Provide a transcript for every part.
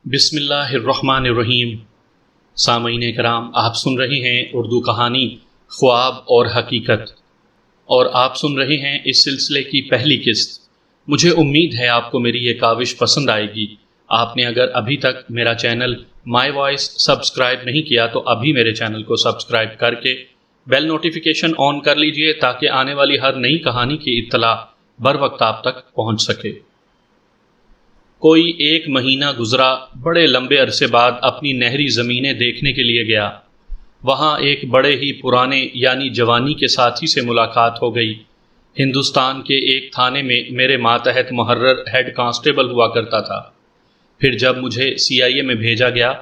بسم اللہ الرحمن الرحیم۔ سامعین کرام، آپ سن رہے ہیں اردو کہانی خواب اور حقیقت، اور آپ سن رہے ہیں اس سلسلے کی پہلی قسط۔ مجھے امید ہے آپ کو میری یہ کاوش پسند آئے گی۔ آپ نے اگر ابھی تک میرا چینل مائی وائس سبسکرائب نہیں کیا تو ابھی میرے چینل کو سبسکرائب کر کے بیل نوٹیفیکیشن آن کر لیجئے تاکہ آنے والی ہر نئی کہانی کی اطلاع بر وقت آپ تک پہنچ سکے۔ کوئی 1 مہینہ گزرا، بڑے لمبے عرصے بعد اپنی نہری زمینیں دیکھنے کے لیے گیا۔ وہاں ایک بڑے ہی پرانے یعنی جوانی کے ساتھی سے ملاقات ہو گئی۔ ہندوستان کے ایک تھانے میں میرے ماتحت محرر ہیڈ کانسٹیبل ہوا کرتا تھا۔ پھر جب مجھے CIA میں بھیجا گیا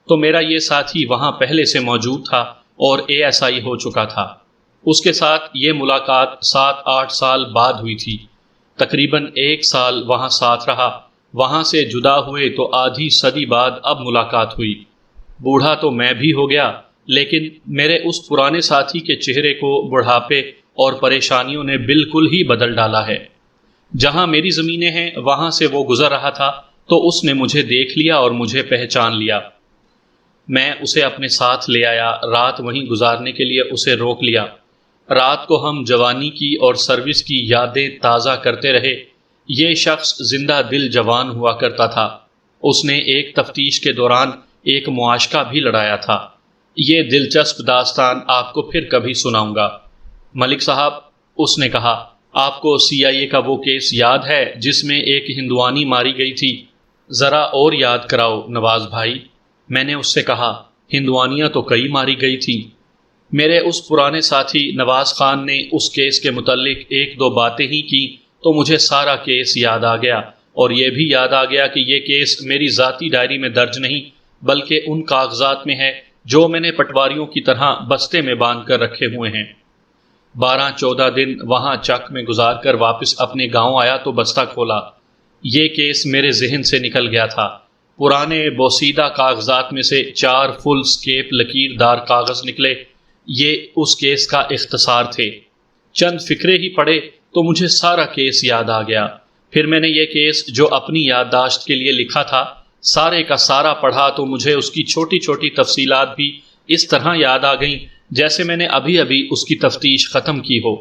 تو میرا یہ ساتھی وہاں پہلے سے موجود تھا اور ASI ہو چکا تھا۔ اس کے ساتھ یہ ملاقات 7-8 سال بعد ہوئی تھی۔ تقریباً 1 سال وہاں ساتھ رہا۔ وہاں سے جدا ہوئے تو آدھی صدی بعد اب ملاقات ہوئی۔ بوڑھا تو میں بھی ہو گیا، لیکن میرے اس پرانے ساتھی کے چہرے کو بڑھاپے اور پریشانیوں نے بالکل ہی بدل ڈالا ہے۔ جہاں میری زمینیں ہیں وہاں سے وہ گزر رہا تھا تو اس نے مجھے دیکھ لیا اور مجھے پہچان لیا۔ میں اسے اپنے ساتھ لے آیا، رات وہیں گزارنے کے لیے اسے روک لیا۔ رات کو ہم جوانی کی اور سروس کی یادیں تازہ کرتے رہے۔ یہ شخص زندہ دل جوان ہوا کرتا تھا۔ اس نے ایک تفتیش کے دوران ایک معاشقہ بھی لڑایا تھا۔ یہ دلچسپ داستان آپ کو پھر کبھی سناؤں گا۔ ملک صاحب، اس نے کہا، آپ کو CIA کا وہ کیس یاد ہے جس میں ایک ہندوانی ماری گئی تھی؟ ذرا اور یاد کراؤ نواز بھائی۔ میں نے اس سے کہا، ہندوانیاں تو کئی ماری گئی تھیں۔ میرے اس پرانے ساتھی نواز خان نے اس کیس کے متعلق 1-2 باتیں ہی کی تو مجھے سارا کیس یاد آ گیا، اور یہ بھی یاد آ گیا کہ یہ کیس میری ذاتی ڈائری میں درج نہیں بلکہ ان کاغذات میں ہے جو میں نے پٹواریوں کی طرح بستے میں باندھ کر رکھے ہوئے ہیں۔ 12-14 دن وہاں چک میں گزار کر واپس اپنے گاؤں آیا تو بستہ کھولا۔ یہ کیس میرے ذہن سے نکل گیا تھا۔ پرانے بوسیدہ کاغذات میں سے 4 فل سکیپ لکیر دار کاغذ نکلے۔ یہ اس کیس کا اختصار تھے۔ چند فقرے ہی پڑھے تو مجھے سارا کیس یاد آ گیا۔ پھر میں نے یہ کیس جو اپنی یادداشت کے لیے لکھا تھا سارے کا سارا پڑھا تو مجھے اس کی چھوٹی چھوٹی تفصیلات بھی اس طرح یاد آ گئیں جیسے میں نے ابھی اس کی تفتیش ختم کی ہو۔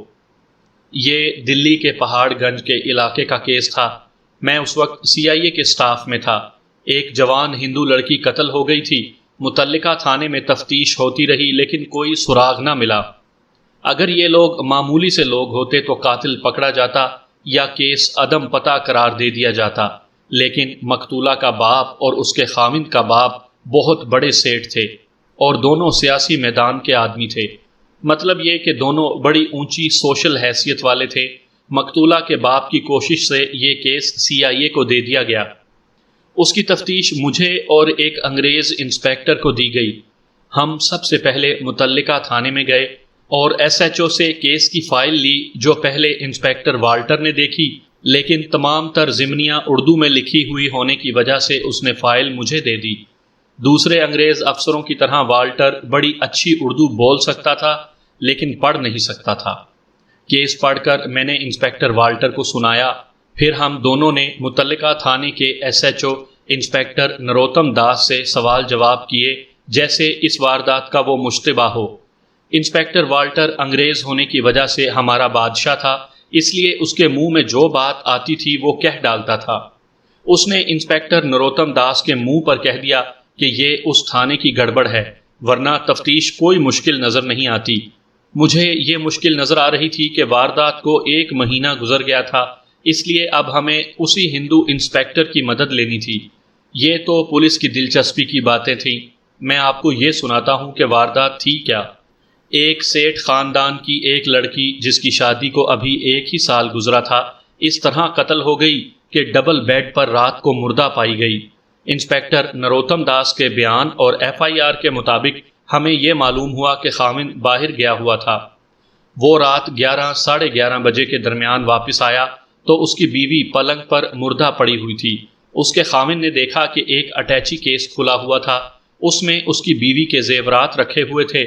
یہ دلی کے پہاڑ گنج کے علاقے کا کیس تھا۔ میں اس وقت CIA کے سٹاف میں تھا۔ ایک جوان ہندو لڑکی قتل ہو گئی تھی۔ متعلقہ تھانے میں تفتیش ہوتی رہی لیکن کوئی سراغ نہ ملا۔ اگر یہ لوگ معمولی سے لوگ ہوتے تو قاتل پکڑا جاتا یا کیس عدم پتہ قرار دے دیا جاتا، لیکن مقتولہ کا باپ اور اس کے خاوند کا باپ بہت بڑے سیٹ تھے اور دونوں سیاسی میدان کے آدمی تھے۔ مطلب یہ کہ دونوں بڑی اونچی سوشل حیثیت والے تھے۔ مقتولہ کے باپ کی کوشش سے یہ کیس CIA کو دے دیا گیا۔ اس کی تفتیش مجھے اور ایک انگریز انسپیکٹر کو دی گئی۔ ہم سب سے پہلے متعلقہ تھانے میں گئے اور SHO سے کیس کی فائل لی جو پہلے انسپیکٹر والٹر نے دیکھی، لیکن تمام تر ضمنیاں اردو میں لکھی ہوئی ہونے کی وجہ سے اس نے فائل مجھے دے دی۔ دوسرے انگریز افسروں کی طرح والٹر بڑی اچھی اردو بول سکتا تھا لیکن پڑھ نہیں سکتا تھا۔ کیس پڑھ کر میں نے انسپیکٹر والٹر کو سنایا۔ پھر ہم دونوں نے متعلقہ تھانے کے SHO انسپیکٹر نروتم داس سے سوال جواب کیے جیسے اس واردات کا وہ مشتبہ ہو۔ انسپیکٹر والٹر انگریز ہونے کی وجہ سے ہمارا بادشاہ تھا، اس لیے اس کے منہ میں جو بات آتی تھی وہ کہہ ڈالتا تھا۔ اس نے انسپیکٹر نروتم داس کے منہ پر کہہ دیا کہ یہ اس تھانے کی گڑبڑ ہے، ورنہ تفتیش کوئی مشکل نظر نہیں آتی۔ مجھے یہ مشکل نظر آ رہی تھی کہ واردات کو 1 مہینہ گزر گیا تھا، اس لیے اب ہمیں اسی ہندو انسپیکٹر کی مدد لینی تھی۔ یہ تو پولیس کی دلچسپی کی باتیں تھیں۔ میں آپ کو یہ سناتا ہوں کہ واردات تھی کیا۔ ایک سیٹ خاندان کی ایک لڑکی جس کی شادی کو ابھی 1 ہی سال گزرا تھا اس طرح قتل ہو گئی کہ ڈبل بیڈ پر رات کو مردہ پائی گئی۔ انسپیکٹر نروتم داس کے بیان اور FIR کے مطابق ہمیں یہ معلوم ہوا کہ خاوند باہر گیا ہوا تھا۔ وہ رات 11-11:30 بجے کے درمیان واپس آیا تو اس کی بیوی پلنگ پر مردہ پڑی ہوئی تھی۔ اس کے خاوند نے دیکھا کہ ایک اٹیچی کیس کھلا ہوا تھا، اس میں اس کی بیوی کے زیورات رکھے ہوئے تھے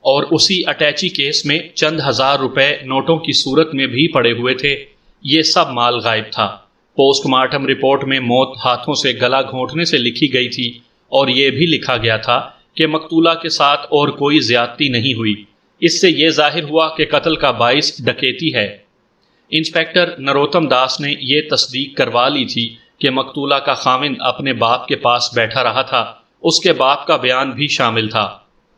اور اسی اٹیچی کیس میں چند ہزار روپے نوٹوں کی صورت میں بھی پڑے ہوئے تھے۔ یہ سب مال غائب تھا۔ پوسٹ مارٹم رپورٹ میں موت ہاتھوں سے گلا گھونٹنے سے لکھی گئی تھی اور یہ بھی لکھا گیا تھا کہ مقتولہ کے ساتھ اور کوئی زیادتی نہیں ہوئی۔ اس سے یہ ظاہر ہوا کہ قتل کا باعث ڈکیتی ہے۔ انسپیکٹر نروتم داس نے یہ تصدیق کروا لی تھی کہ مقتولہ کا خاوند اپنے باپ کے پاس بیٹھا رہا تھا۔ اس کے باپ کا بیان بھی شامل تھا۔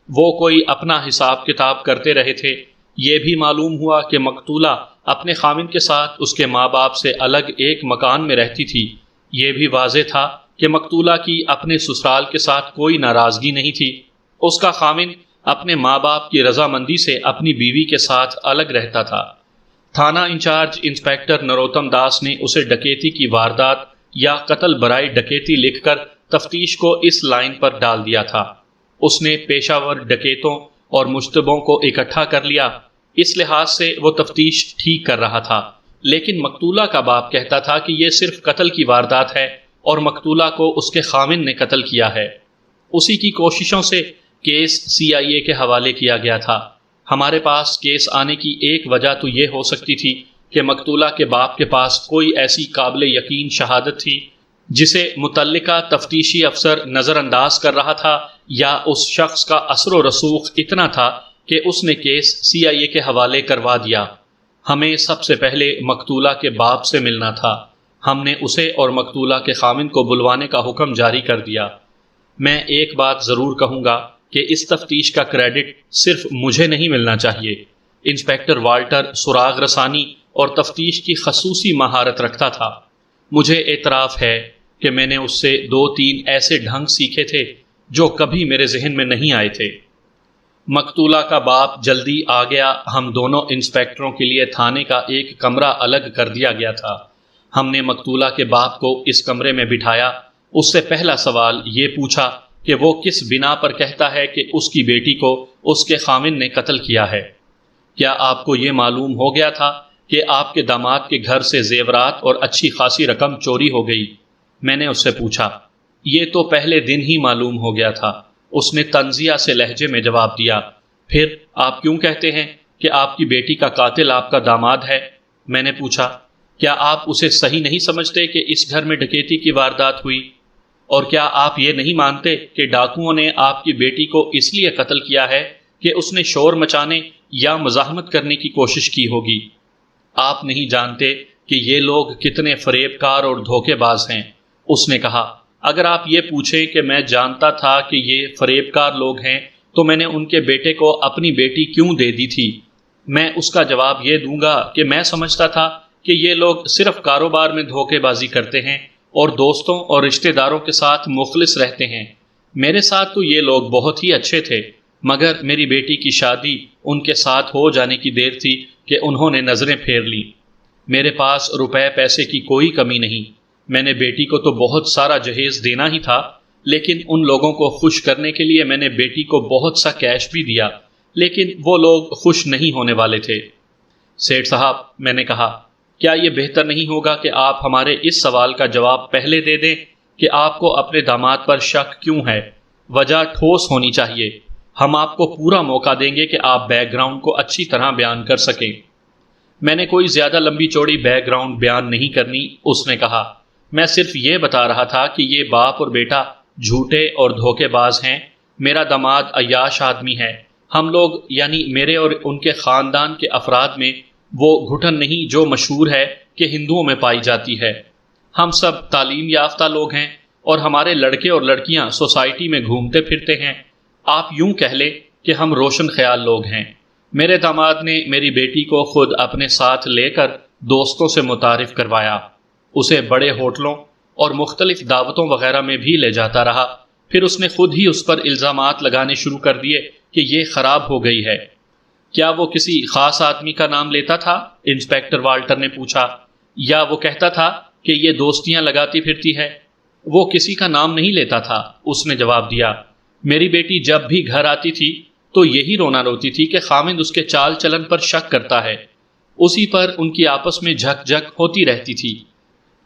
وہ کوئی اپنا حساب کتاب کرتے رہے تھے۔ یہ بھی معلوم ہوا کہ مقتولہ اپنے خاوند کے ساتھ اس کے ماں باپ سے الگ ایک مکان میں رہتی تھی۔ یہ بھی واضح تھا کہ مقتولہ کی اپنے سسرال کے ساتھ کوئی ناراضگی نہیں تھی۔ اس کا خاوند اپنے ماں باپ کی رضامندی سے اپنی بیوی کے ساتھ الگ رہتا تھا۔ تھانہ انچارج انسپیکٹر نروتم داس نے اسے ڈکیتی کی واردات یا قتل برائے ڈکیتی لکھ کر تفتیش کو اس لائن پر ڈال دیا تھا۔ اس نے پیشہ ور ڈکیتوں اور مشتبہوں کو اکٹھا کر لیا۔ اس لحاظ سے وہ تفتیش ٹھیک کر رہا تھا، لیکن مقتولہ کا باپ کہتا تھا کہ یہ صرف قتل کی واردات ہے اور مقتولہ کو اس کے خاوند نے قتل کیا ہے۔ اسی کی کوششوں سے کیس CIA کے حوالے کیا گیا تھا۔ ہمارے پاس کیس آنے کی ایک وجہ تو یہ ہو سکتی تھی کہ مقتولہ کے باپ کے پاس کوئی ایسی قابل یقین شہادت تھی جسے متعلقہ تفتیشی افسر نظر انداز کر رہا تھا، یا اس شخص کا اثر و رسوخ اتنا تھا کہ اس نے کیس CIA کے حوالے کروا دیا۔ ہمیں سب سے پہلے مقتولہ کے باپ سے ملنا تھا۔ ہم نے اسے اور مقتولہ کے خاوند کو بلوانے کا حکم جاری کر دیا۔ میں ایک بات ضرور کہوں گا کہ اس تفتیش کا کریڈٹ صرف مجھے نہیں ملنا چاہیے۔ انسپیکٹر والٹر سراغ رسانی اور تفتیش کی خصوصی مہارت رکھتا تھا۔ مجھے اعتراف ہے کہ میں نے اس سے 2-3 ایسے ڈھنگ سیکھے تھے جو کبھی میرے ذہن میں نہیں آئے تھے۔ مقتولہ کا باپ جلدی آ گیا۔ ہم دونوں انسپیکٹروں کے لیے تھانے کا ایک کمرہ الگ کر دیا گیا تھا۔ ہم نے مقتولہ کے باپ کو اس کمرے میں بٹھایا۔ اس سے پہلا سوال یہ پوچھا کہ وہ کس بنا پر کہتا ہے کہ اس کی بیٹی کو اس کے خاوند نے قتل کیا ہے۔ کیا آپ کو یہ معلوم ہو گیا تھا کہ آپ کے داماد کے گھر سے زیورات اور اچھی خاصی رقم چوری ہو گئی؟ میں نے اس سے پوچھا۔ یہ تو پہلے دن ہی معلوم ہو گیا تھا، اس نے طنزیہ سے لہجے میں جواب دیا۔ پھر آپ کیوں کہتے ہیں کہ آپ کی بیٹی کا قاتل آپ کا داماد ہے؟ میں نے پوچھا۔ کیا آپ اسے صحیح نہیں سمجھتے کہ اس گھر میں ڈکیتی کی واردات ہوئی؟ اور کیا آپ یہ نہیں مانتے کہ ڈاکوؤں نے آپ کی بیٹی کو اس لیے قتل کیا ہے کہ اس نے شور مچانے یا مزاحمت کرنے کی کوشش کی ہوگی؟ آپ نہیں جانتے کہ یہ لوگ کتنے فریب کار اور دھوکے باز ہیں، اس نے کہا۔ اگر آپ یہ پوچھیں کہ میں جانتا تھا کہ یہ فریب کار لوگ ہیں تو میں نے ان کے بیٹے کو اپنی بیٹی کیوں دے دی تھی؟ میں اس کا جواب یہ دوں گا کہ میں سمجھتا تھا کہ یہ لوگ صرف کاروبار میں دھوکے بازی کرتے ہیں اور دوستوں اور رشتہ داروں کے ساتھ مخلص رہتے ہیں۔ میرے ساتھ تو یہ لوگ بہت ہی اچھے تھے، مگر میری بیٹی کی شادی ان کے ساتھ ہو جانے کی دیر تھی کہ انہوں نے نظریں پھیر لیں۔ میرے پاس روپے پیسے کی کوئی کمی نہیں۔ میں نے بیٹی کو تو بہت سارا جہیز دینا ہی تھا، لیکن ان لوگوں کو خوش کرنے کے لیے میں نے بیٹی کو بہت سا کیش بھی دیا، لیکن وہ لوگ خوش نہیں ہونے والے تھے۔ سیٹھ صاحب، میں نے کہا، کیا یہ بہتر نہیں ہوگا کہ آپ ہمارے اس سوال کا جواب پہلے دے دیں کہ آپ کو اپنے داماد پر شک کیوں ہے؟ وجہ ٹھوس ہونی چاہیے۔ ہم آپ کو پورا موقع دیں گے کہ آپ بیک گراؤنڈ کو اچھی طرح بیان کر سکیں۔ میں نے کوئی زیادہ لمبی چوڑی بیک گراؤنڈ بیان نہیں کرنی، اس نے کہا۔ میں صرف یہ بتا رہا تھا کہ یہ باپ اور بیٹا جھوٹے اور دھوکے باز ہیں۔ میرا داماد عیاش آدمی ہے۔ ہم لوگ یعنی میرے اور ان کے خاندان کے افراد میں وہ گھٹن نہیں جو مشہور ہے کہ ہندوؤں میں پائی جاتی ہے۔ ہم سب تعلیم یافتہ لوگ ہیں اور ہمارے لڑکے اور لڑکیاں سوسائٹی میں گھومتے پھرتے ہیں۔ آپ یوں کہہ لیں کہ ہم روشن خیال لوگ ہیں۔ میرے داماد نے میری بیٹی کو خود اپنے ساتھ لے کر دوستوں سے متعارف کروایا، اسے بڑے ہوٹلوں اور مختلف دعوتوں وغیرہ میں بھی لے جاتا رہا۔ پھر اس نے خود ہی اس پر الزامات لگانے شروع کر دیے کہ یہ خراب ہو گئی ہے۔ کیا وہ کسی خاص آدمی کا نام لیتا تھا؟ انسپیکٹر والٹر نے پوچھا۔ یا وہ کہتا تھا کہ یہ دوستیاں لگاتی پھرتی ہے؟ وہ کسی کا نام نہیں لیتا تھا، اس نے جواب دیا۔ میری بیٹی جب بھی گھر آتی تھی تو یہی رونا روتی تھی کہ خاوند اس کے چال چلن پر شک کرتا ہے۔ اسی پر ان کی آپس میں جھک جھک ہوتی رہتی تھی۔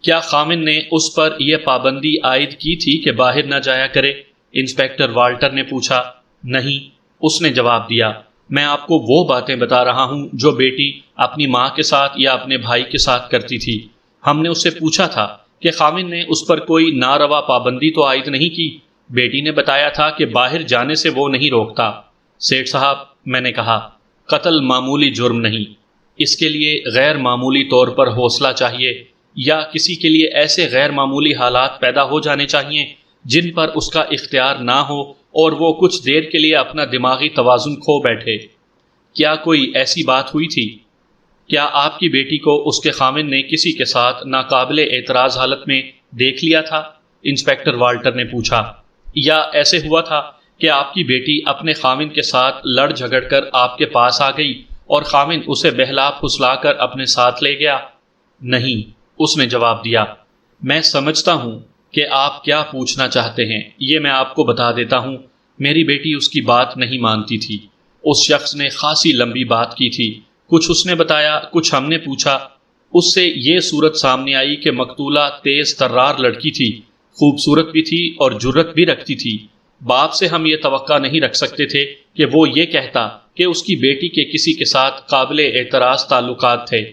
کیا خاوند نے اس پر یہ پابندی عائد کی تھی کہ باہر نہ جایا کرے؟ انسپیکٹر والٹر نے پوچھا۔ نہیں، اس نے جواب دیا۔ میں آپ کو وہ باتیں بتا رہا ہوں جو بیٹی اپنی ماں کے ساتھ یا اپنے بھائی کے ساتھ کرتی تھی۔ ہم نے اس سے پوچھا تھا کہ خاوند نے اس پر کوئی ناروا پابندی تو عائد نہیں کی۔ بیٹی نے بتایا تھا کہ باہر جانے سے وہ نہیں روکتا۔ سیٹھ صاحب، میں نے کہا، قتل معمولی جرم نہیں، اس کے لیے غیر معمولی طور پر حوصلہ چاہیے، یا کسی کے لیے ایسے غیر معمولی حالات پیدا ہو جانے چاہیے جن پر اس کا اختیار نہ ہو اور وہ کچھ دیر کے لیے اپنا دماغی توازن کھو بیٹھے۔ کیا کوئی ایسی بات ہوئی تھی؟ کیا آپ کی بیٹی کو اس کے خاوند نے کسی کے ساتھ ناقابل اعتراض حالت میں دیکھ لیا تھا؟ انسپکٹر والٹر نے پوچھا۔ یا ایسے ہوا تھا کہ آپ کی بیٹی اپنے خاوند کے ساتھ لڑ جھگڑ کر آپ کے پاس آ گئی اور خاوند اسے بہلا پھسلا کر اپنے ساتھ لے گیا؟ نہیں، اس نے جواب دیا۔ میں سمجھتا ہوں کہ آپ کیا پوچھنا چاہتے ہیں، یہ میں آپ کو بتا دیتا ہوں۔ میری بیٹی اس کی بات نہیں مانتی تھی۔ اس شخص نے خاصی لمبی بات کی تھی، کچھ اس نے بتایا، کچھ ہم نے پوچھا۔ اس سے یہ صورت سامنے آئی کہ مقتولہ تیز ترار لڑکی تھی، خوبصورت بھی تھی اور جرت بھی رکھتی تھی۔ باپ سے ہم یہ توقع نہیں رکھ سکتے تھے کہ وہ یہ کہتا کہ اس کی بیٹی کے کسی کے ساتھ قابل اعتراض تعلقات تھے۔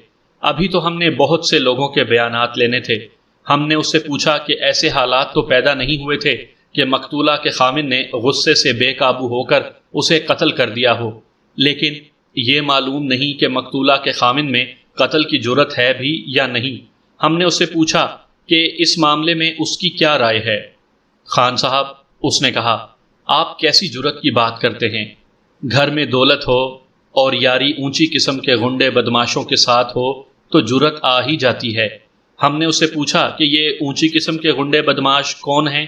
ابھی تو ہم نے بہت سے لوگوں کے بیانات لینے تھے۔ ہم نے اس سے پوچھا کہ ایسے حالات تو پیدا نہیں ہوئے تھے کہ مقتولہ کے خاوند نے غصے سے بے قابو ہو کر اسے قتل کر دیا ہو، لیکن یہ معلوم نہیں کہ مقتولہ کے خاوند میں قتل کی جرت ہے بھی یا نہیں۔ ہم نے اس سے پوچھا کہ اس معاملے میں اس کی کیا رائے ہے۔ خان صاحب، اس نے کہا، آپ کیسی جرت کی بات کرتے ہیں؟ گھر میں دولت ہو اور یاری اونچی قسم کے غنڈے بدماشوں کے ساتھ ہو تو جرت آ ہی جاتی ہے۔ ہم نے اس سے پوچھا کہ یہ اونچی قسم کے غنڈے بدماش کون ہیں؟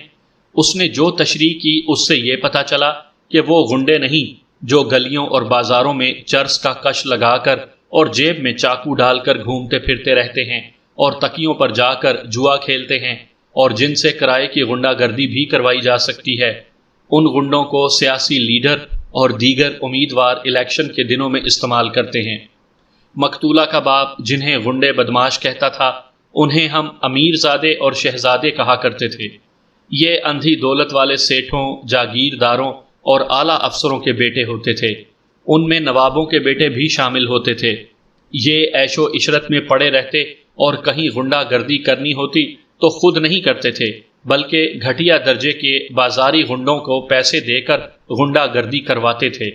اس نے جو تشریح کی اس سے یہ پتہ چلا کہ وہ غنڈے نہیں جو گلیوں اور بازاروں میں چرس کا کش لگا کر اور جیب میں چاقو ڈال کر گھومتے پھرتے رہتے ہیں اور تکیوں پر جا کر جوا کھیلتے ہیں اور جن سے کرائے کی غنڈہ گردی بھی کروائی جا سکتی ہے۔ ان غنڈوں کو سیاسی لیڈر اور دیگر امیدوار الیکشن کے دنوں میں استعمال کرتے ہیں۔ مقتولہ کا باپ جنہیں غنڈے بدماش کہتا تھا، انہیں ہم امیر زادے اور شہزادے کہا کرتے تھے۔ یہ اندھی دولت والے سیٹھوں، جاگیرداروں اور اعلیٰ افسروں کے بیٹے ہوتے تھے۔ ان میں نوابوں کے بیٹے بھی شامل ہوتے تھے۔ یہ عیش و عشرت میں پڑے رہتے اور کہیں غنڈہ گردی کرنی ہوتی تو خود نہیں کرتے تھے، بلکہ گھٹیا درجے کے بازاری غنڈوں کو پیسے دے کر غنڈہ گردی کرواتے تھے۔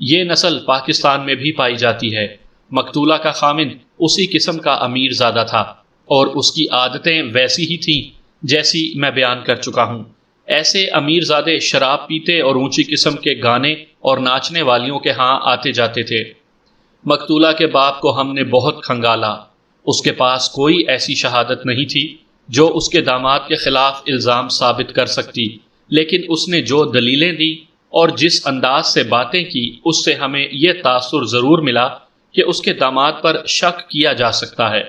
یہ نسل پاکستان میں بھی پائی جاتی ہے۔ مقتولہ کا خاوند اسی قسم کا امیر زادہ تھا اور اس کی عادتیں ویسی ہی تھیں جیسی میں بیان کر چکا ہوں۔ ایسے امیر زادے شراب پیتے اور اونچی قسم کے گانے اور ناچنے والیوں کے ہاں آتے جاتے تھے۔ مقتولہ کے باپ کو ہم نے بہت کھنگالا۔ اس کے پاس کوئی ایسی شہادت نہیں تھی جو اس کے داماد کے خلاف الزام ثابت کر سکتی، لیکن اس نے جو دلیلیں دی اور جس انداز سے باتیں کی، اس سے ہمیں یہ تاثر ضرور ملا کہ اس کے داماد پر شک کیا جا سکتا ہے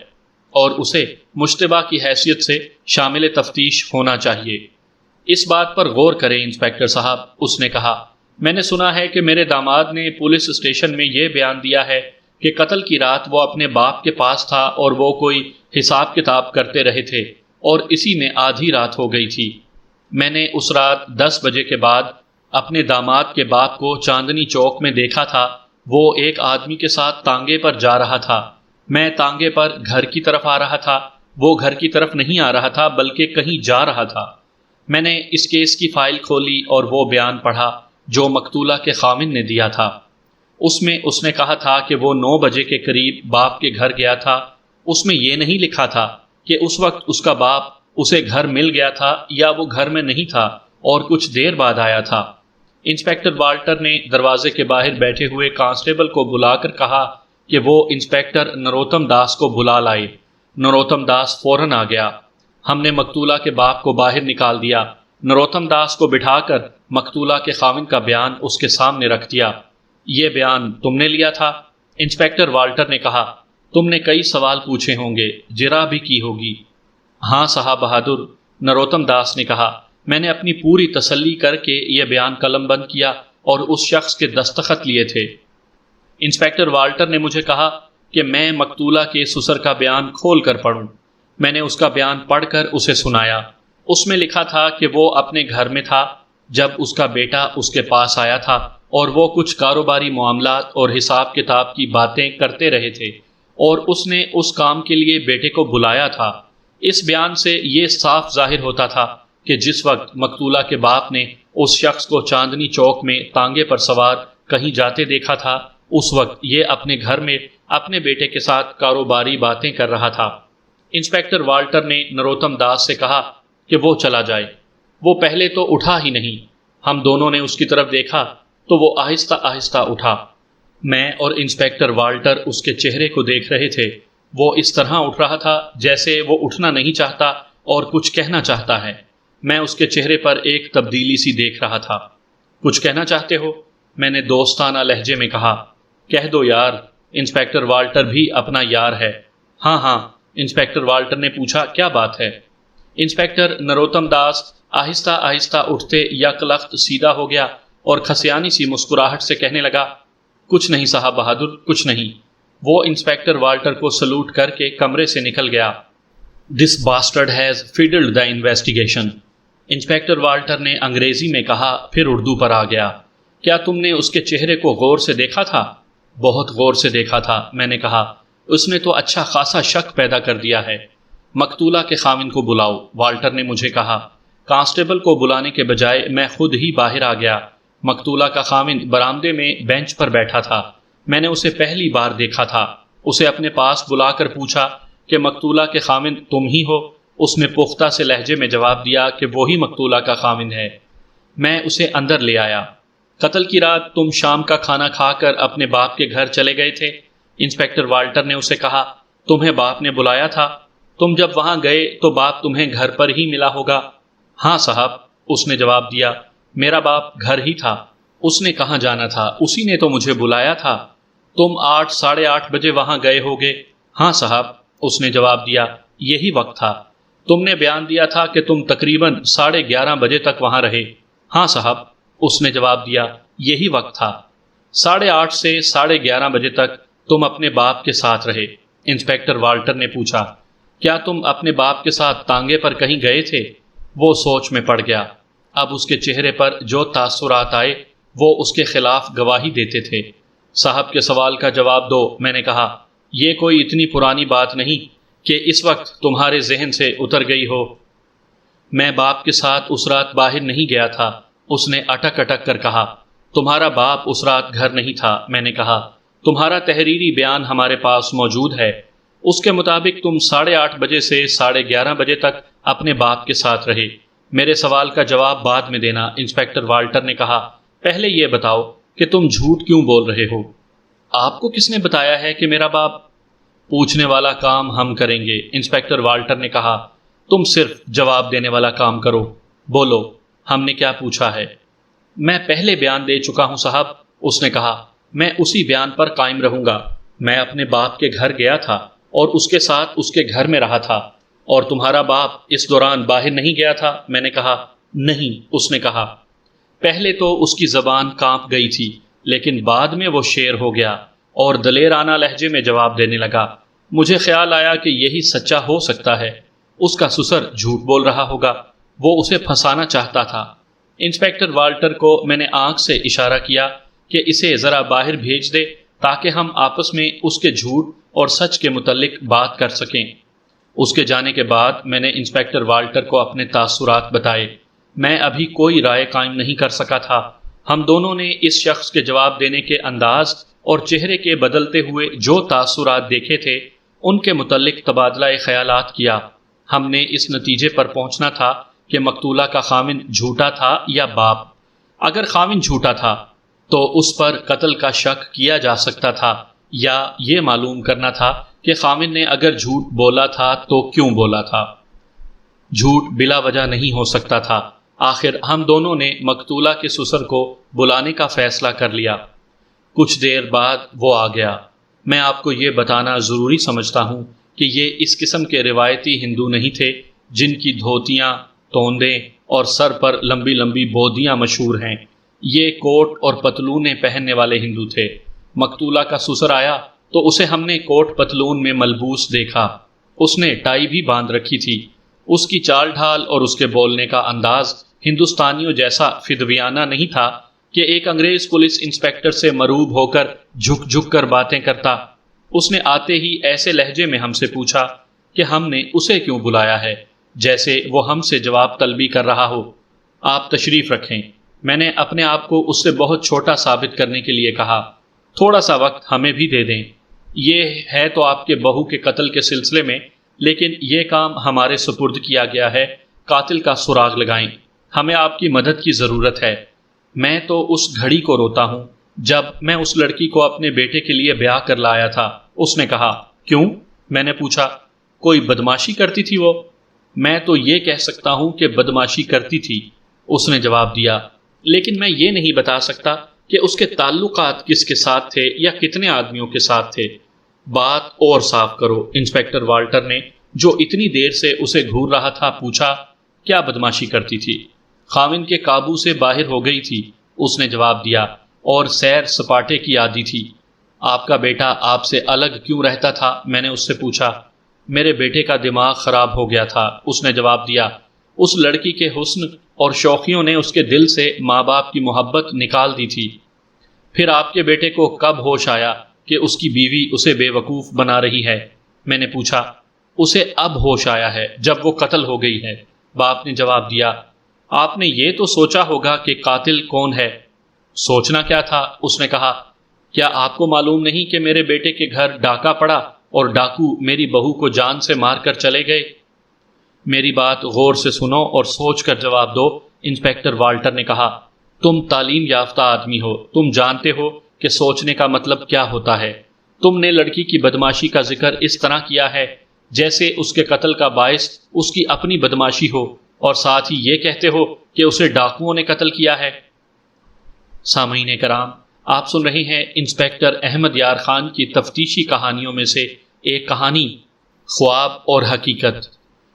اور اسے مشتبہ کی حیثیت سے شامل تفتیش ہونا چاہیے۔ اس بات پر غور کریں انسپکٹر صاحب، اس نے کہا۔ میں نے سنا ہے کہ میرے داماد نے پولیس اسٹیشن میں یہ بیان دیا ہے کہ قتل کی رات وہ اپنے باپ کے پاس تھا اور وہ کوئی حساب کتاب کرتے رہے تھے اور اسی میں آدھی رات ہو گئی تھی۔ میں نے اس رات 10 بجے کے بعد اپنے داماد کے باپ کو چاندنی چوک میں دیکھا تھا۔ وہ ایک آدمی کے ساتھ تانگے پر جا رہا تھا۔ میں تانگے پر گھر کی طرف آ رہا تھا۔ وہ گھر کی طرف نہیں آ رہا تھا بلکہ کہیں جا رہا تھا۔ میں نے اس کیس کی فائل کھولی اور وہ بیان پڑھا جو مقتولہ کے خاوند نے دیا تھا۔ اس میں اس نے کہا تھا کہ وہ 9 بجے کے قریب باپ کے گھر گیا تھا۔ اس میں یہ نہیں لکھا تھا کہ اس وقت اس کا باپ اسے گھر مل گیا تھا یا وہ گھر میں نہیں تھا اور کچھ دیر بعد آیا تھا۔ انسپکٹر والٹر نے دروازے کے باہر بیٹھے ہوئے کانسٹیبل کو بلا کر کہا کہ وہ انسپکٹر نروتم داس کو بلا لائے۔ نروتم داس فوراً آ گیا۔ ہم نے مقتولہ کے باپ کو باہر نکال دیا۔ نروتم داس کو بٹھا کر مقتولہ کے خاوند کا بیان اس کے سامنے رکھ دیا۔ یہ بیان تم نے لیا تھا؟ انسپکٹر والٹر نے کہا۔ تم نے کئی سوال پوچھے ہوں گے، جرح بھی کی ہوگی۔ ہاں صاحب بہادر، نروتم داس نے کہا، میں نے اپنی پوری تسلی کر کے یہ بیان قلم بند کیا اور اس شخص کے دستخط لیے تھے۔ انسپکٹر والٹر نے مجھے کہا کہ میں مقتولہ کے سسر کا بیان کھول کر پڑھوں۔ میں نے اس کا بیان پڑھ کر اسے سنایا۔ اس میں لکھا تھا کہ وہ اپنے گھر میں تھا جب اس کا بیٹا اس کے پاس آیا تھا اور وہ کچھ کاروباری معاملات اور حساب کتاب کی باتیں کرتے رہے تھے اور اس نے اس کام کے لیے بیٹے کو بلایا تھا۔ اس بیان سے یہ صاف ظاہر ہوتا تھا کہ جس وقت مقتولہ کے باپ نے اس شخص کو چاندنی چوک میں تانگے پر سوار کہیں جاتے دیکھا تھا، اس وقت یہ اپنے گھر میں اپنے بیٹے کے ساتھ کاروباری باتیں کر رہا تھا۔ انسپکٹر والٹر نے نروتم داس سے کہا کہ وہ چلا جائے۔ وہ پہلے تو اٹھا ہی نہیں۔ ہم دونوں نے اس کی طرف دیکھا تو وہ آہستہ آہستہ اٹھا۔ میں اور انسپکٹر والٹر اس کے چہرے کو دیکھ رہے تھے۔ وہ اس طرح اٹھ رہا تھا جیسے وہ اٹھنا نہیں چاہتا اور کچھ کہنا چاہتا ہے۔ میں اس کے چہرے پر ایک تبدیلی سی دیکھ رہا تھا۔ کچھ کہنا چاہتے ہو؟ میں نے دوستانہ لہجے میں کہا۔ کہہ دو یار، انسپکٹر والٹر بھی اپنا یار ہے۔ ہاں ہاں، انسپکٹر والٹر نے پوچھا، کیا بات ہے؟ انسپکٹر نروتم داس آہستہ آہستہ اٹھتے یک لخت سیدھا ہو گیا اور کھسیانی سی مسکراہٹ سے کہنے لگا، کچھ نہیں صاحب بہادر، کچھ نہیں۔ وہ انسپکٹر والٹر کو سلوٹ کر کے کمرے سے نکل گیا۔ This bastard has fiddled the investigation۔ Inspector Walter نے انگریزی میں کہا، پھر اردو پر آ گیا۔ کیا تم نے اس کے چہرے کو غور سے دیکھا تھا؟ بہت غور سے دیکھا تھا، میں نے کہا۔ اس نے تو اچھا خاصا شک پیدا کر دیا ہے۔ مقتولہ کے خاوند کو بلاؤ، والٹر نے مجھے کہا۔ کانسٹیبل کو بلانے کے بجائے میں خود ہی باہر آ گیا۔ مقتولہ کا خاوند برآمدے میں بینچ پر بیٹھا تھا۔ میں نے اسے پہلی بار دیکھا تھا۔ اسے اپنے پاس بلا کر پوچھا کہ مقتولہ کے خاوند تم ہی ہو؟ اس نے پختہ سے لہجے میں جواب دیا کہ وہی مقتولہ کا خاوند ہے۔ میں اسے اندر لے آیا۔ قتل کی رات تم شام کا کھانا کھا کر اپنے باپ کے گھر چلے گئے تھے؟ انسپکٹر والٹر نے اسے کہا۔ تمہیں باپ نے بلایا تھا؟ تم جب وہاں گئے تو باپ تمہیں گھر پر ہی ملا ہوگا؟ ہاں صاحب، اس نے جواب دیا۔ میرا باپ گھر ہی تھا۔ اس نے کہاں جانا تھا؟ اسی نے تو مجھے بلایا تھا۔ تم 8 ساڑھے 8 بجے وہاں گئے ہوگے؟ ہاں صاحب، اس نے جواب دیا۔ یہی وقت تھا۔ تم نے بیان دیا تھا کہ تم تقریباً 11:30 بجے تک وہاں رہے؟ ہاں صاحب، اس نے جواب دیا۔ یہی وقت تھا۔ 8:30 سے 11:30 بجے تک تم اپنے باپ کے ساتھ رہے۔ انسپکٹر والٹر نے پوچھا، کیا تم اپنے باپ کے ساتھ تانگے پر کہیں گئے تھے؟ وہ سوچ میں پڑ گیا۔ اب اس کے چہرے پر جو تاثرات آئے وہ اس کے خلاف گواہی دیتے تھے۔ صاحب کے سوال کا جواب دو، میں نے کہا۔ یہ کوئی اتنی پرانی بات نہیں کہ اس وقت تمہارے ذہن سے اتر گئی ہو۔ میں باپ کے ساتھ اس رات باہر نہیں گیا تھا، اس نے اٹک اٹک کر کہا۔ تمہارا باپ اس رات گھر نہیں تھا، میں نے کہا۔ تمہارا تحریری بیان ہمارے پاس موجود ہے۔ اس کے مطابق تم 8:30 بجے سے 11:30 بجے تک اپنے باپ کے ساتھ رہے۔ میرے سوال کا جواب بعد میں دینا، انسپکٹر والٹر نے کہا۔ پہلے یہ بتاؤ کہ تم جھوٹ کیوں بول رہے ہو؟ آپ کو کس نے بتایا ہے کہ میرا باپ؟ پوچھنے والا کام ہم کریں گے، انسپکٹر والٹر نے کہا۔ تم صرف جواب دینے والا کام کرو۔ بولو، ہم نے کیا پوچھا ہے؟ میں پہلے بیان دے چکا ہوں صاحب، اس نے کہا۔ میں اسی بیان پر قائم رہوں گا۔ میں اپنے باپ کے گھر گیا تھا اور اس کے ساتھ اس کے گھر میں رہا تھا۔ اور تمہارا باپ اس دوران باہر نہیں گیا تھا؟ میں نے کہا۔ نہیں، اس نے کہا۔ پہلے تو اس کی زبان کانپ گئی تھی، لیکن بعد میں وہ شیر ہو گیا اور دلیرانہ لہجے میں جواب دینے لگا۔ مجھے خیال آیا کہ یہی سچا ہو سکتا ہے۔ اس کا سسر جھوٹ بول رہا ہوگا، وہ اسے پھنسانا چاہتا تھا۔ انسپکٹر والٹر کو میں نے آنکھ سے اشارہ کیا کہ اسے ذرا باہر بھیج دے تاکہ ہم آپس میں اس کے جھوٹ اور سچ کے متعلق بات کر سکیں۔ اس کے جانے کے بعد میں نے انسپکٹر والٹر کو اپنے تاثرات بتائے۔ میں ابھی کوئی رائے قائم نہیں کر سکا تھا۔ ہم دونوں نے اس شخص کے جواب دینے کے انداز اور چہرے کے بدلتے ہوئے جو تاثرات دیکھے تھے ان کے متعلق تبادلہ خیالات کیا۔ ہم نے اس نتیجے پر پہنچنا تھا کہ مقتولہ کا خاوند جھوٹا تھا یا باپ۔ اگر خاوند جھوٹا تھا تو اس پر قتل کا شک کیا جا سکتا تھا، یا یہ معلوم کرنا تھا کہ خاوند نے اگر جھوٹ بولا تھا تو کیوں بولا تھا۔ جھوٹ بلا وجہ نہیں ہو سکتا تھا۔ آخر ہم دونوں نے مقتولہ کے سسر کو بلانے کا فیصلہ کر لیا۔ کچھ دیر بعد وہ آ گیا۔ میں آپ کو یہ بتانا ضروری سمجھتا ہوں کہ یہ اس قسم کے روایتی ہندو نہیں تھے جن کی دھوتیاں، توندیں اور سر پر لمبی لمبی بودیاں مشہور ہیں۔ یہ کوٹ اور پتلونیں پہننے والے ہندو تھے۔ مقتولہ کا سسر آیا تو اسے ہم نے کوٹ پتلون میں ملبوس دیکھا۔ اس نے ٹائی بھی باندھ رکھی تھی۔ اس کی چال ڈھال اور اس کے بولنے کا انداز ہندوستانیوں جیسا فدویانہ نہیں تھا کہ ایک انگریز پولیس انسپکٹر سے مروب ہو کر جھک جھک کر باتیں کرتا۔ اس نے آتے ہی ایسے لہجے میں ہم سے پوچھا کہ ہم نے اسے کیوں بلایا ہے، جیسے وہ ہم سے جواب طلبی کر رہا ہو۔ آپ تشریف رکھیں۔ میں نے اپنے آپ کو اس سے بہت چھوٹا ثابت کرنے کے لیے کہا۔ تھوڑا سا وقت ہمیں بھی دے دیں۔ یہ ہے تو آپ کے بہو کے قتل کے سلسلے میں، لیکن یہ کام ہمارے سپرد کیا گیا ہے۔ قاتل کا سراغ لگائیں، ہمیں آپ کی مدد کی ضرورت ہے۔ میں تو اس گھڑی کو روتا ہوں جب میں اس لڑکی کو اپنے بیٹے کے لیے بیاہ کر لایا تھا۔ اس نے کہا، کیوں؟ میں نے پوچھا، کوئی بدماشی کرتی تھی وہ؟ میں تو یہ کہہ سکتا ہوں کہ بدماشی کرتی تھی، اس نے جواب دیا، لیکن میں یہ نہیں بتا سکتا کہ اس کے تعلقات کس کے ساتھ تھے یا کتنے آدمیوں کے ساتھ تھے۔ بات اور صاف کرو، انسپیکٹر والٹر نے، جو اتنی دیر سے اسے گھور رہا تھا، پوچھا۔ کیا بدماشی کرتی تھی؟ خاوند کے قابو سے باہر ہو گئی تھی، اس نے جواب دیا، اور سیر سپاٹے کی عادی تھی۔ آپ کا بیٹا آپ سے الگ کیوں رہتا تھا؟ میں نے اس سے پوچھا۔ میرے بیٹے کا دماغ خراب ہو گیا تھا، اس نے جواب دیا۔ اس لڑکی کے حسن اور شوخیوں نے اس کے دل سے ماں باپ کی محبت نکال دی تھی۔ پھر آپ کے بیٹے کو کب ہوش آیا کہ اس کی بیوی اسے بے وقوف بنا رہی ہے؟ میں نے پوچھا۔ اسے اب ہوش آیا ہے جب وہ قتل ہو گئی ہے، باپ نے جواب دیا۔ آپ نے یہ تو سوچا ہوگا کہ قاتل کون ہے؟ سوچنا کیا تھا، اس نے کہا۔ کیا آپ کو معلوم نہیں کہ میرے بیٹے کے گھر ڈاکہ پڑا اور ڈاکو میری بہو کو جان سے مار کر چلے گئے؟ میری بات غور سے سنو اور سوچ کر جواب دو، انسپیکٹر والٹر نے کہا۔ تم تعلیم یافتہ آدمی ہو، تم جانتے ہو کہ سوچنے کا مطلب کیا ہوتا ہے۔ تم نے لڑکی کی بدماشی کا ذکر اس طرح کیا ہے جیسے اس کے قتل کا باعث اس کی اپنی بدماشی ہو، اور ساتھ ہی یہ کہتے ہو کہ اسے ڈاکوؤں نے قتل کیا ہے۔ سامعین کرام، آپ سن رہے ہیں انسپیکٹر احمد یار خان کی تفتیشی کہانیوں میں سے ایک کہانی، خواب اور حقیقت۔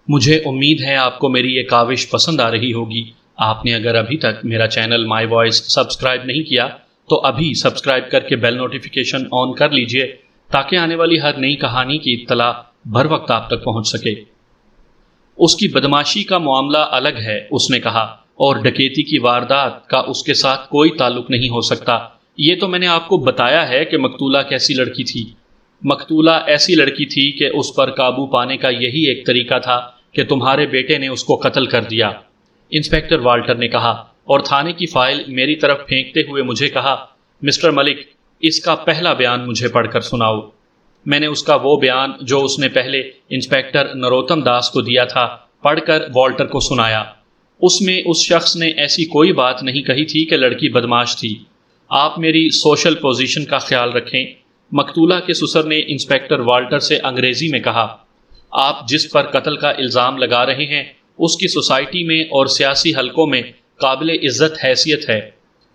مجھے امید ہے آپ کو میری یہ کاوش پسند آ رہی ہوگی۔ آپ نے اگر ابھی تک میرا چینل مائی وائس سبسکرائب نہیں کیا تو ابھی سبسکرائب کر کے بیل نوٹیفیکیشن آن کر لیجئے تاکہ آنے والی ہر نئی کہانی کی اطلاع بر وقت آپ تک پہنچ سکے۔ اس کی بدماشی کا معاملہ الگ ہے، اس نے کہا، اور ڈکیتی کی واردات کا اس کے ساتھ کوئی تعلق نہیں ہو سکتا۔ یہ تو میں نے آپ کو بتایا ہے کہ مقتولہ کیسی لڑکی تھی۔ مقتولہ ایسی لڑکی تھی کہ اس پر قابو پانے کا یہی ایک طریقہ تھا کہ تمہارے بیٹے نے اس کو قتل کر دیا، انسپیکٹر والٹر نے کہا، اور تھانے کی فائل میری طرف پھینکتے ہوئے مجھے کہا، مسٹر ملک، اس کا پہلا بیان مجھے پڑھ کر سناؤ۔ میں نے اس کا وہ بیان جو اس نے پہلے انسپیکٹر نروتم داس کو دیا تھا پڑھ کر والٹر کو سنایا۔ اس میں اس شخص نے ایسی کوئی بات نہیں کہی تھی کہ لڑکی بدماش تھی۔ آپ میری سوشل پوزیشن کا خیال رکھیں، مقتولہ کے سسر نے انسپیکٹر والٹر سے انگریزی میں کہا۔ آپ جس پر قتل کا الزام لگا رہے ہیں اس کی سوسائٹی میں اور سیاسی حلقوں میں قابل عزت حیثیت ہے۔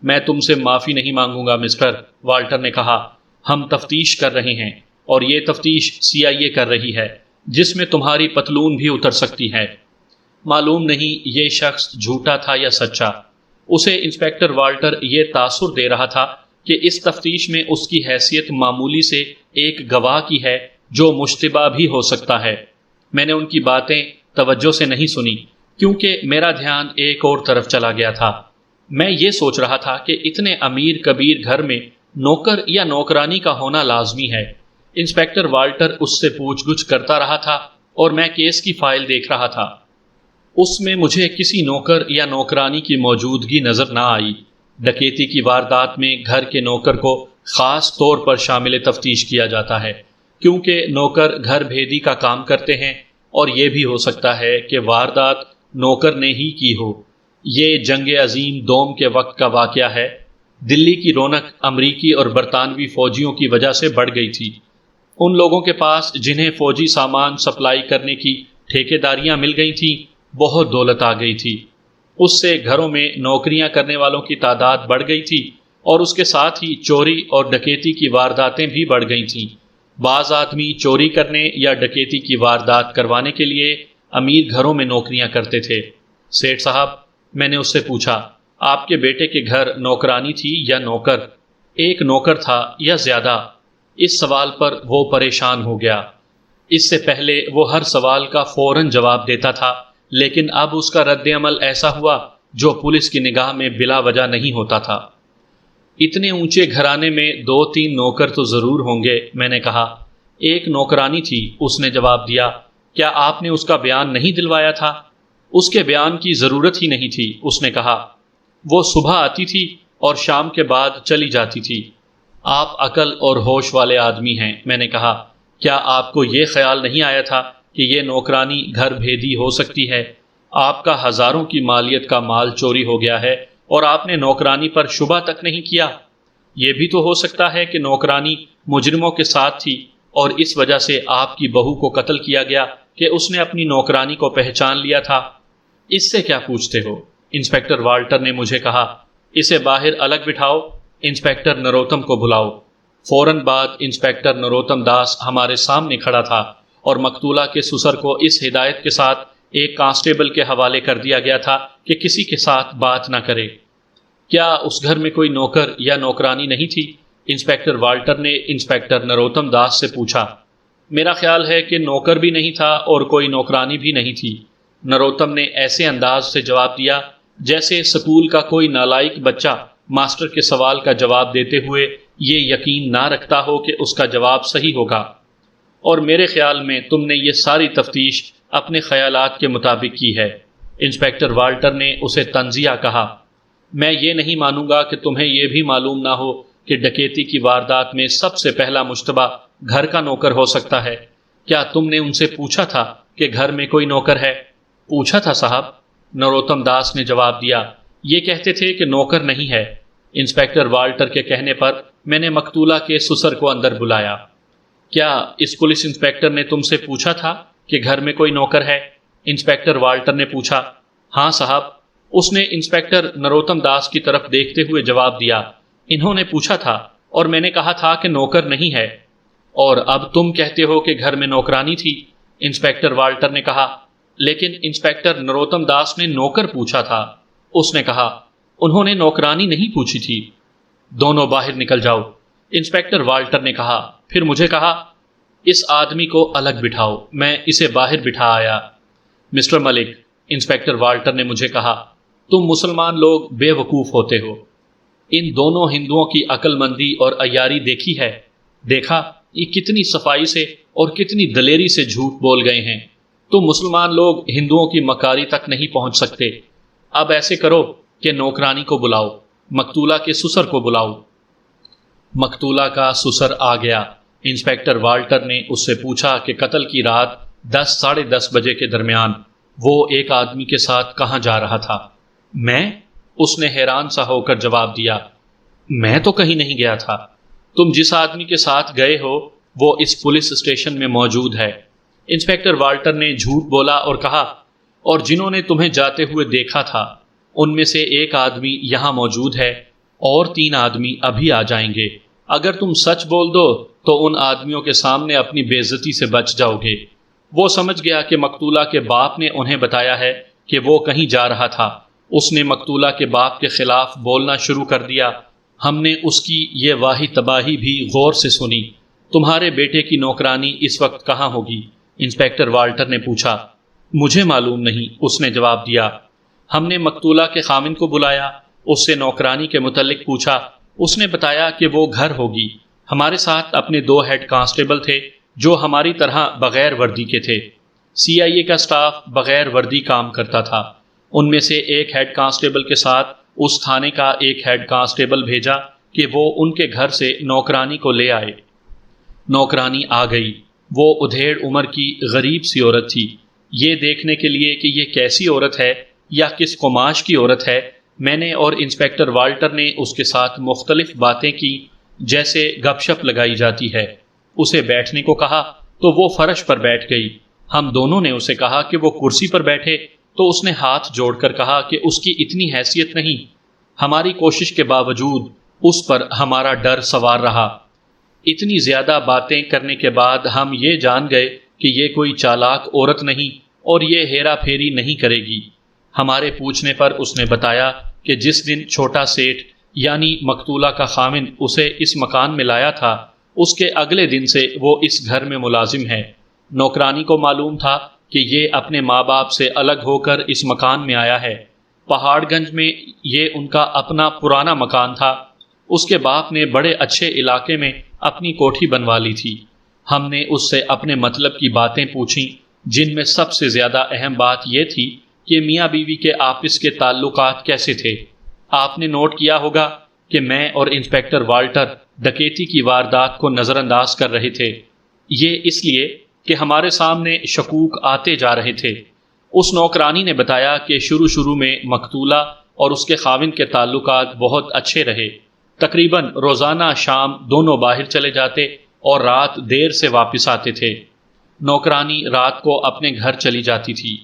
میں تم سے معافی نہیں مانگوں گا مسٹر، والٹر نے کہا۔ ہم تفتیش کر رہے ہیں اور یہ تفتیش CIA کر رہی ہے، جس میں تمہاری پتلون بھی اتر سکتی ہے۔ معلوم نہیں یہ شخص جھوٹا تھا یا سچا۔ اسے انسپیکٹر والٹر یہ تاثر دے رہا تھا کہ اس تفتیش میں اس کی حیثیت معمولی سے ایک گواہ کی ہے جو مشتبہ بھی ہو سکتا ہے۔ میں نے ان کی باتیں توجہ سے نہیں سنی کیونکہ میرا دھیان ایک اور طرف چلا گیا تھا۔ میں یہ سوچ رہا تھا کہ اتنے امیر کبیر گھر میں نوکر یا نوکرانی کا ہونا لازمی ہے۔ انسپیکٹر والٹر اس سے پوچھ گچھ کرتا رہا تھا اور میں کیس کی فائل دیکھ رہا تھا۔ اس میں مجھے کسی نوکر یا نوکرانی کی موجودگی نظر نہ آئی۔ ڈکیتی کی واردات میں گھر کے نوکر کو خاص طور پر شامل تفتیش کیا جاتا ہے کیونکہ نوکر گھر بھیدی کا کام کرتے ہیں، اور یہ بھی ہو سکتا ہے کہ واردات نوکر نے ہی کی ہو۔ یہ جنگ عظیم دوم کے وقت کا واقعہ ہے۔ دلی کی رونق امریکی اور برطانوی فوجیوں کی وجہ سے بڑھ گئی تھی۔ ان لوگوں کے پاس جنہیں فوجی سامان سپلائی کرنے کی ٹھیکیداریاں مل گئی تھیں بہت دولت آ گئی تھی۔ اس سے گھروں میں نوکریاں کرنے والوں کی تعداد بڑھ گئی تھی اور اس کے ساتھ ہی چوری اور ڈکیتی کی وارداتیں بھی بڑھ گئی تھیں۔ بعض آدمی چوری کرنے یا ڈکیتی کی واردات کروانے کے لیے امیر گھروں میں نوکریاں کرتے تھے۔ سیٹھ صاحب، میں نے اس سے پوچھا، آپ کے بیٹے کے گھر نوکرانی تھی یا نوکر؟ ایک نوکر تھا یا زیادہ؟ اس سوال پر وہ پریشان ہو گیا۔ اس سے پہلے وہ ہر سوال کا فوراً جواب دیتا تھا، لیکن اب اس کا رد عمل ایسا ہوا جو پولیس کی نگاہ میں بلا وجہ نہیں ہوتا تھا۔ اتنے اونچے گھرانے میں 2-3 نوکر تو ضرور ہوں گے، میں نے کہا۔ ایک نوکرانی تھی، اس نے جواب دیا، کیا آپ نے اس کا بیان نہیں دلوایا تھا؟ اس کے بیان کی ضرورت ہی نہیں تھی، اس نے کہا، وہ صبح آتی تھی اور شام کے بعد چلی جاتی تھی۔ آپ عقل اور ہوش والے آدمی ہیں، میں نے کہا، کیا آپ کو یہ خیال نہیں آیا تھا کہ یہ نوکرانی گھر بھیدی ہو سکتی ہے؟ آپ کا ہزاروں کی مالیت کا مال چوری ہو گیا ہے اور آپ نے نوکرانی پر شبہ تک نہیں کیا۔ یہ بھی تو ہو سکتا ہے کہ نوکرانی مجرموں کے ساتھ تھی اور اس وجہ سے آپ کی بہو کو قتل کیا گیا کہ اس نے اپنی نوکرانی کو پہچان لیا تھا۔ اس سے کیا پوچھتے ہو؟ انسپکٹر والٹر نے مجھے کہا، اسے باہر الگ بٹھاؤ، انسپکٹر نروتم کو بلاؤ۔ فوراً بعد انسپکٹر نروتم داس ہمارے سامنے کھڑا تھا اور مقتولہ کے سسر کو اس ہدایت کے ساتھ ایک کانسٹیبل کے حوالے کر دیا گیا تھا کہ کسی کے ساتھ بات نہ کرے۔ کیا اس گھر میں کوئی نوکر یا نوکرانی نہیں تھی؟ انسپکٹر والٹر نے انسپکٹر نروتم داس سے پوچھا۔ میرا خیال ہے کہ نوکر بھی نہیں تھا اور کوئی نوکرانی بھی نہیں تھی، نروتم نے ایسے انداز سے جواب دیا جیسے اسکول کا کوئی نالائق بچہ ماسٹر کے سوال کا جواب دیتے ہوئے یہ یقین نہ رکھتا ہو کہ اس کا جواب صحیح ہوگا۔ اور میرے خیال میں تم نے یہ ساری تفتیش اپنے خیالات کے مطابق کی ہے۔ انسپکٹر والٹر نے اسے تنزیہ کہا، میں یہ نہیں مانوں گا کہ تمہیں یہ بھی معلوم نہ ہو کہ ڈکیتی کی واردات میں سب سے پہلا مشتبہ گھر کا نوکر ہو سکتا ہے۔ کیا تم نے ان سے پوچھا تھا کہ گھر میں کوئی نوکر ہے؟ پوچھا تھا صاحب، نروتم داس نے جواب دیا، یہ کہتے تھے کہ نوکر نہیں ہے۔ انسپکٹر والٹر کے کہنے پر میں نے مقتولہ کے سسر کو اندر بلایا۔ کیا اس پولیس انسپکٹر نے تم سے پوچھا تھا کہ گھر میں کوئی نوکر ہے؟ انسپکٹر والٹر نے پوچھا۔ ہاں صاحب، اس نے انسپکٹر نروتم داس کی طرف دیکھتے ہوئے جواب دیا، انہوں نے پوچھا تھا اور میں نے کہا تھا کہ نوکر نہیں ہے۔ اور اب تم کہتے ہو کہ گھر میں نوکرانی تھی، انسپکٹر والٹر نے کہا۔ لیکن انسپکٹر نروتم داس نے نوکر پوچھا تھا، اس نے کہا، انہوں نے نوکرانی نہیں پوچھی تھی۔ دونوں باہر نکل جاؤ، انسپکٹر والٹر نے کہا، پھر مجھے کہا، اس آدمی کو الگ بٹھاؤ، میں اسے باہر بٹھا آیا۔ مسٹر ملک، انسپکٹر والٹر نے مجھے کہا، تم مسلمان لوگ بے وقوف ہوتے ہو۔ ان دونوں ہندوؤں کی عقل مندی اور عیاری دیکھی ہے؟ دیکھا یہ کتنی صفائی سے اور کتنی دلیری سے جھوٹ بول گئے ہیں۔ تم مسلمان لوگ ہندوؤں کی مکاری تک نہیں پہنچ سکتے۔ اب ایسے کرو کہ نوکرانی کو بلاؤ، مقتولہ کے سسر کو بلاؤ۔ مقتولہ کا سسر آ گیا۔ انسپکٹر والٹر نے اس سے پوچھا کہ قتل کی رات 10 ساڑھے 10 بجے کے درمیان وہ ایک آدمی کے ساتھ کہاں جا رہا تھا؟ میں؟ اس نے حیران سا ہو کر جواب دیا، میں تو کہیں نہیں گیا تھا۔ تم جس آدمی کے ساتھ گئے ہو وہ اس پولیس اسٹیشن میں موجود ہے۔ انسپکٹر والٹر نے جھوٹ بولا اور کہا، اور جنہوں نے تمہیں جاتے ہوئے دیکھا تھا ان میں سے ایک آدمی یہاں موجود ہے اور 3 آدمی ابھی آ جائیں گے۔ اگر تم سچ بول دو تو ان آدمیوں کے سامنے اپنی بے عزتی سے بچ جاؤ گے۔ وہ سمجھ گیا کہ مقتولہ کے باپ نے انہیں بتایا ہے کہ وہ کہیں جا رہا تھا۔ اس نے مقتولہ کے باپ کے خلاف بولنا شروع کر دیا۔ ہم نے اس کی یہ واہی تباہی بھی غور سے سنی۔ تمہارے بیٹے کی نوکرانی اس وقت کہاں ہوگی؟ انسپکٹر والٹر نے پوچھا۔ مجھے معلوم نہیں، اس نے جواب دیا۔ ہم نے مقتولہ کے خامن کو بلایا، اس سے نوکرانی کے متعلق پوچھا۔ اس نے بتایا کہ وہ گھر ہوگی۔ ہمارے ساتھ اپنے 2 ہیڈ کانسٹیبل تھے جو ہماری طرح بغیر وردی کے تھے۔ CIA کا سٹاف بغیر وردی کام کرتا تھا۔ ان میں سے ایک ہیڈ کانسٹیبل کے ساتھ اس تھانے کا ایک ہیڈ کانسٹیبل بھیجا کہ وہ ان کے گھر سے نوکرانی کو لے آئے۔ نوکرانی آ گئی۔ وہ ادھیڑ عمر کی غریب سی عورت تھی۔ یہ دیکھنے کے لیے کہ یہ کیسی عورت ہے یا کس قماش کی عورت ہے، میں نے اور انسپکٹر والٹر نے اس کے ساتھ مختلف باتیں کی، جیسے گپ شپ لگائی جاتی ہے۔ اسے بیٹھنے کو کہا تو وہ فرش پر بیٹھ گئی۔ ہم دونوں نے اسے کہا کہ وہ کرسی پر بیٹھے تو اس نے ہاتھ جوڑ کر کہا کہ اس کی اتنی حیثیت نہیں۔ ہماری کوشش کے باوجود اس پر ہمارا ڈر سوار رہا۔ اتنی زیادہ باتیں کرنے کے بعد ہم یہ جان گئے کہ یہ کوئی چالاک عورت نہیں اور یہ ہیرا پھیری نہیں کرے گی۔ ہمارے پوچھنے پر اس نے بتایا کہ جس دن چھوٹا سیٹھ یعنی مقتولہ کا خامن اسے اس مکان میں لایا تھا، اس کے اگلے دن سے وہ اس گھر میں ملازم ہے۔ نوکرانی کو معلوم تھا کہ یہ اپنے ماں باپ سے الگ ہو کر اس مکان میں آیا ہے۔ پہاڑ گنج میں یہ ان کا اپنا پرانا مکان تھا۔ اس کے باپ نے بڑے اچھے علاقے میں اپنی کوٹھی بنوا لی تھی۔ ہم نے اس سے اپنے مطلب کی باتیں پوچھیں، جن میں سب سے زیادہ اہم بات یہ تھی کہ میاں بیوی کے آپس کے تعلقات کیسے تھے۔ آپ نے نوٹ کیا ہوگا کہ میں اور انسپیکٹر والٹر ڈکیتی کی واردات کو نظر انداز کر رہے تھے، یہ اس لیے کہ ہمارے سامنے شکوک آتے جا رہے تھے۔ اس نوکرانی نے بتایا کہ شروع میں مقتولہ اور اس کے خاوند کے تعلقات بہت اچھے رہے، تقریباً روزانہ شام دونوں باہر چلے جاتے اور رات دیر سے واپس آتے تھے۔ نوکرانی رات کو اپنے گھر چلی جاتی تھی۔